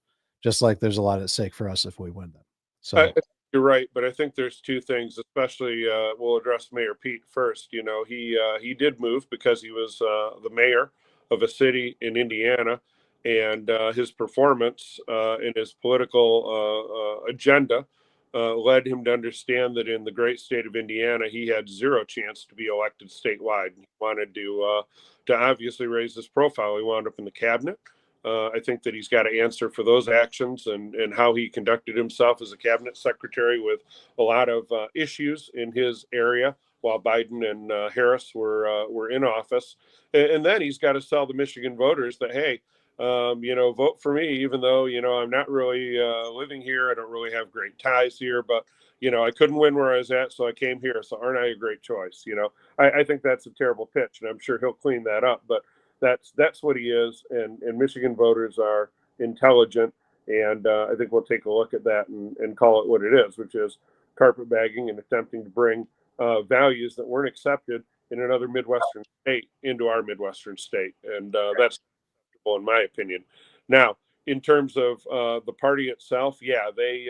just like there's a lot at stake for us if we win them. So you're right, but I think there's two things, especially we'll address Mayor Pete first. He did move because he was the mayor of a city in Indiana, and his performance and his political agenda led him to understand that in the great state of Indiana, he had zero chance to be elected statewide. He wanted to obviously raise his profile. He wound up in the cabinet. I think that he's got to answer for those actions and how he conducted himself as a cabinet secretary with a lot of issues in his area while Biden and Harris were in office. And then he's got to sell the Michigan voters that, hey, vote for me, even though, I'm not really living here. I don't really have great ties here, but, I couldn't win where I was at, so I came here. So aren't I a great choice? I think that's a terrible pitch, and I'm sure he'll clean that up. But that's what he is, and Michigan voters are intelligent, and I think we'll take a look at that and call it what it is, which is carpetbagging and attempting to bring values that weren't accepted in another Midwestern state into our Midwestern state, and that's acceptable in my opinion. Now, in terms of the party itself, yeah, they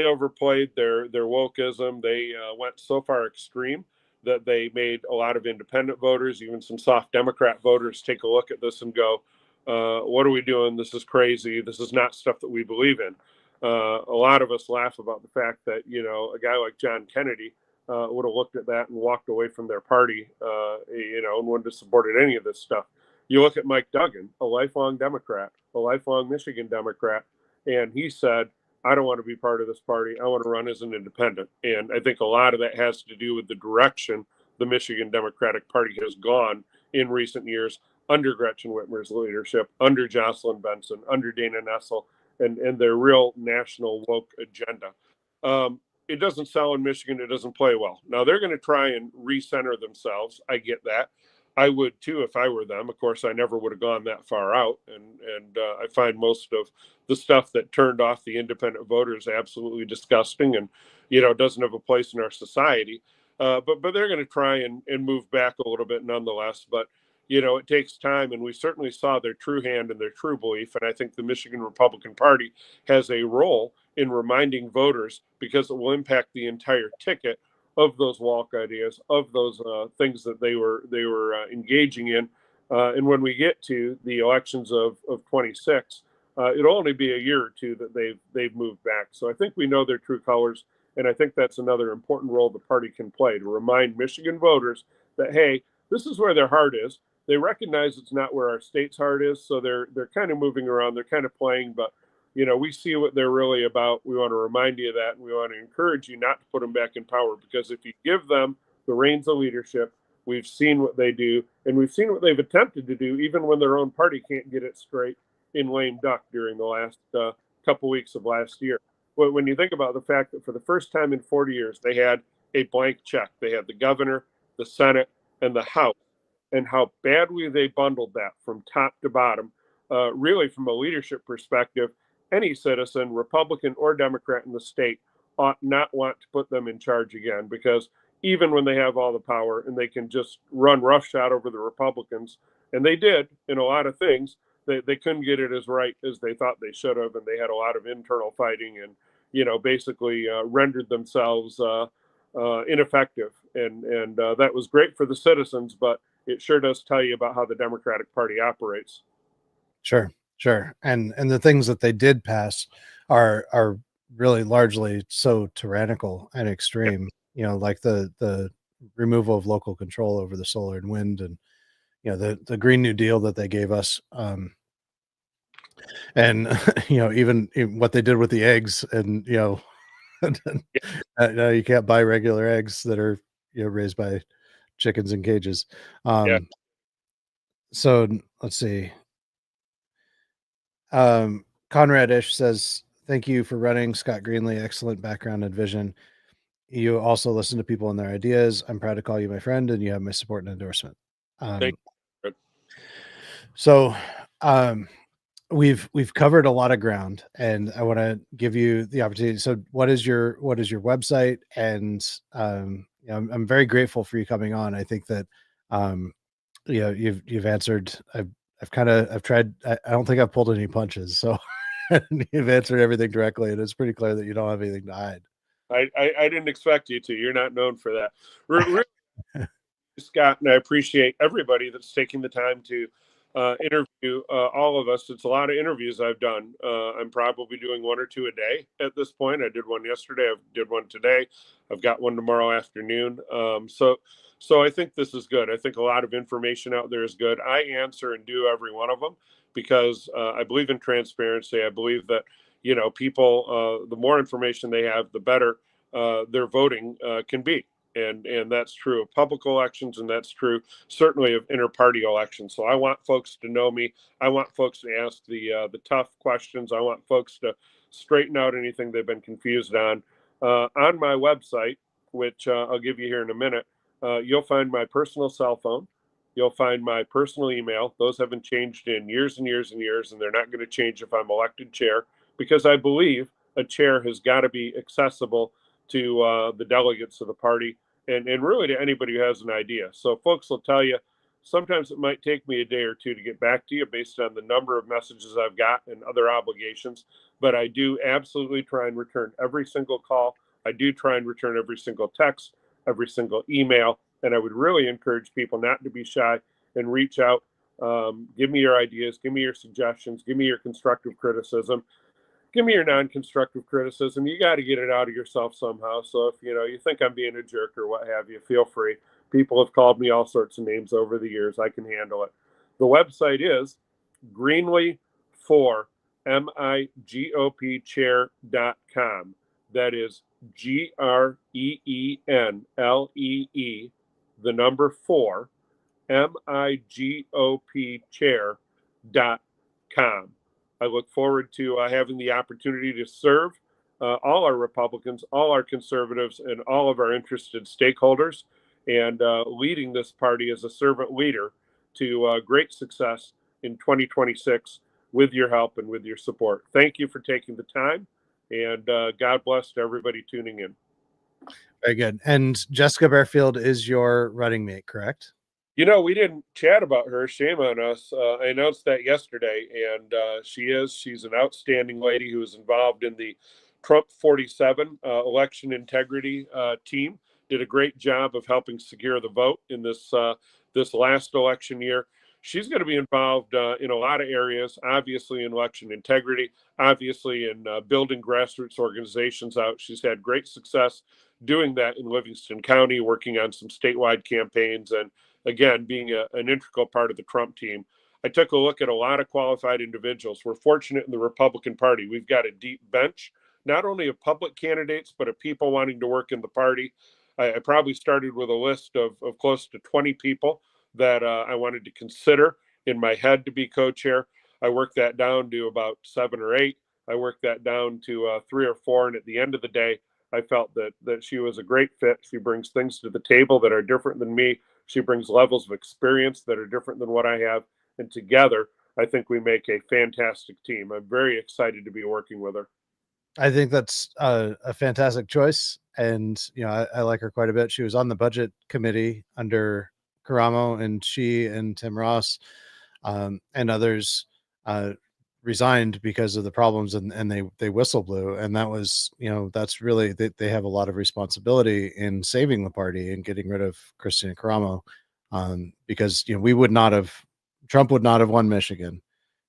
overplayed their wokeism. They went so far extreme that they made a lot of independent voters, even some soft Democrat voters, take a look at this and go, what are we doing? This is crazy. This is not stuff that we believe in. A lot of us laugh about the fact that, a guy like John Kennedy would have looked at that and walked away from their party, and wouldn't have supported any of this stuff. You look at Mike Duggan, a lifelong Democrat, a lifelong Michigan Democrat, and he said, I don't want to be part of this party. I want to run as an independent. And I think a lot of that has to do with the direction the Michigan Democratic Party has gone in recent years under Gretchen Whitmer's leadership, under Jocelyn Benson, under Dana Nessel, and their real national woke agenda. It doesn't sell in Michigan. It doesn't play well. Now they're going to try and recenter themselves. I get that. I would too if I were them. Of course, I never would have gone that far out, and I find most of the stuff that turned off the independent voters absolutely disgusting, and doesn't have a place in our society. But they're going to try and move back a little bit nonetheless. But it takes time, and we certainly saw their true hand and their true belief. And I think the Michigan Republican Party has a role in reminding voters, because it will impact the entire ticket of those walk ideas, of those things that they were engaging in. And when we get to the elections of 26, it'll only be a year or two that they've moved back. So I think we know their true colors, and I think that's another important role the party can play, to remind Michigan voters that, hey, this is where their heart is. They recognize it's not where our state's heart is, so they're kind of moving around, they're kind of playing, but we see what they're really about. We want to remind you of that, and we want to encourage you not to put them back in power, because if you give them the reins of leadership, we've seen what they do, and we've seen what they've attempted to do, even when their own party can't get it straight in lame duck during the last couple weeks of last year. When you think about the fact that for the first time in 40 years, they had a blank check. They had the governor, the Senate, and the House, and how badly they bundled that from top to bottom. Really, from a leadership perspective, any citizen, Republican or Democrat in the state, ought not want to put them in charge again, because even when they have all the power and they can just run roughshod over the Republicans, and they did in a lot of things, they couldn't get it as right as they thought they should have, and they had a lot of internal fighting, and basically rendered themselves ineffective, and that was great for the citizens, but it sure does tell you about how the Democratic Party operates. Sure, sure. And the things that they did pass are really largely so tyrannical and extreme, like the removal of local control over the solar and wind, and the Green New Deal that they gave us, and even what they did with the eggs, and now you can't buy regular eggs that are raised by chickens in cages. Yeah. So let's see. Conrad Ish says, "Thank you for running, Scott Greenlee. Excellent background and vision. You also listen to people and their ideas. I'm proud to call you my friend, and you have my support and endorsement." Thank Um, you. so um, we've covered a lot of ground, and I want to give you the opportunity. So, what is your website? And I'm very grateful for you coming on. I think that you've answered. I've tried. I don't think I've pulled any punches. So you've answered everything directly, and it's pretty clear that you don't have anything to hide. I didn't expect you to. You're not known for that. Really, Scott, and I appreciate everybody that's taking the time to interview all of us. It's a lot of interviews I've done. I'm probably doing one or two a day at this point. I did one yesterday. I did one today. I've got one tomorrow afternoon. So I think this is good. I think a lot of information out there is good. I answer and do every one of them, because I believe in transparency. I believe that people, the more information they have, the better their voting can be. And that's true of public elections, and that's true certainly of inter-party elections. So I want folks to know me. I want folks to ask the tough questions. I want folks to straighten out anything they've been confused on. On my website, which I'll give you here in a minute, you'll find my personal cell phone. You'll find my personal email. Those haven't changed in years and years and years, and they're not going to change if I'm elected chair, because I believe a chair has got to be accessible to the delegates of the party, and really to anybody who has an idea. So folks will tell you, sometimes it might take me a day or two to get back to you based on the number of messages I've got and other obligations, but I do absolutely try and return every single call. I do try and return every single text, every single email, and I would really encourage people not to be shy and reach out. Give me your ideas, give me your suggestions, give me your constructive criticism, give me your non-constructive criticism. You got to get it out of yourself somehow. So if you think I'm being a jerk or what have you, feel free. People have called me all sorts of names over the years. I can handle it. The website is Greenlee for MIGOP Chair.com. That is GREENLEE, the number 4, MIGOP Chair.com. I look forward to having the opportunity to serve all our Republicans, all our conservatives, and all of our interested stakeholders. and leading this party as a servant leader to great success in 2026 with your help and with your support. Thank you for taking the time, and God bless to everybody tuning in. Very good. And Jessica Bearfield is your running mate, correct? We didn't chat about her. Shame on us. I announced that yesterday, and she's an outstanding lady who is involved in the Trump 47 election integrity team. Did a great job of helping secure the vote in this last election year. She's going to be involved in a lot of areas, obviously in election integrity, obviously in building grassroots organizations out. She's had great success doing that in Livingston County, working on some statewide campaigns, and again, being an integral part of the Trump team. I took a look at a lot of qualified individuals. We're fortunate in the Republican Party. We've got a deep bench, not only of public candidates, but of people wanting to work in the party. I probably started with a list of close to 20 people that I wanted to consider in my head to be co-chair. I worked that down to about 7 or 8. I worked that down to 3 or 4. And at the end of the day, I felt that she was a great fit. She brings things to the table that are different than me. She brings levels of experience that are different than what I have. And together, I think we make a fantastic team. I'm very excited to be working with her. I think that's a fantastic choice. And, I like her quite a bit. She was on the budget committee under Karamo, and she and Tim Ross and others resigned because of the problems, and they whistle blew. And that was, that's really, they have a lot of responsibility in saving the party and getting rid of Christina Karamo, because, Trump would not have won Michigan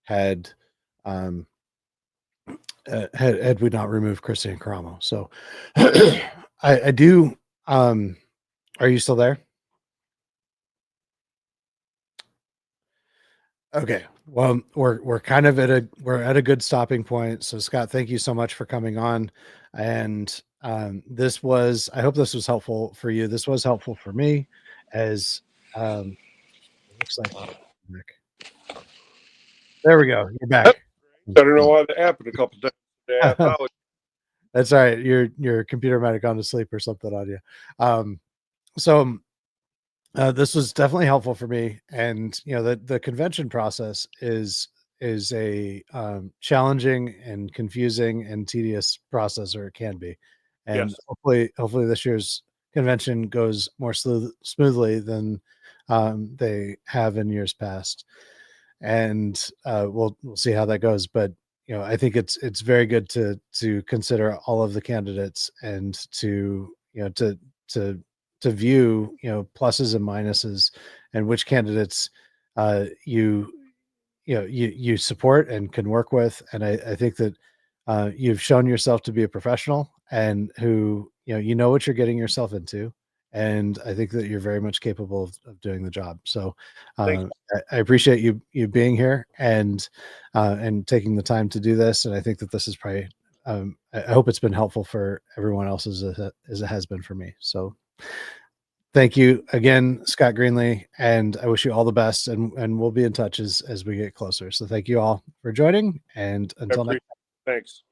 had had we not removed Christina Karamo. So I do. Are you still there? Okay. Well, we're kind of we're at a good stopping point. So Scott, thank you so much for coming on. And I hope this was helpful for you. This was helpful for me, as it looks like. There we go. You're back. I don't know why that happened a couple of times today. I apologize. That's all right. Your computer might have gone to sleep or something on you. So this was definitely helpful for me. And the convention process is a challenging and confusing and tedious process, or it can be. And Yes. hopefully this year's convention goes more smoothly than they have in years past. And we'll see how that goes. But I think it's very good to consider all of the candidates, and to view pluses and minuses, and which candidates you support and can work with. And I think that you've shown yourself to be a professional, and who what you're getting yourself into. And I think that you're very much capable of doing the job. So I appreciate you being here and taking the time to do this. And I think that this is probably, I hope it's been helpful for everyone else as it has been for me. So thank you again, Scott Greenlee, and I wish you all the best, and we'll be in touch as we get closer. So thank you all for joining, and until next time. Thanks.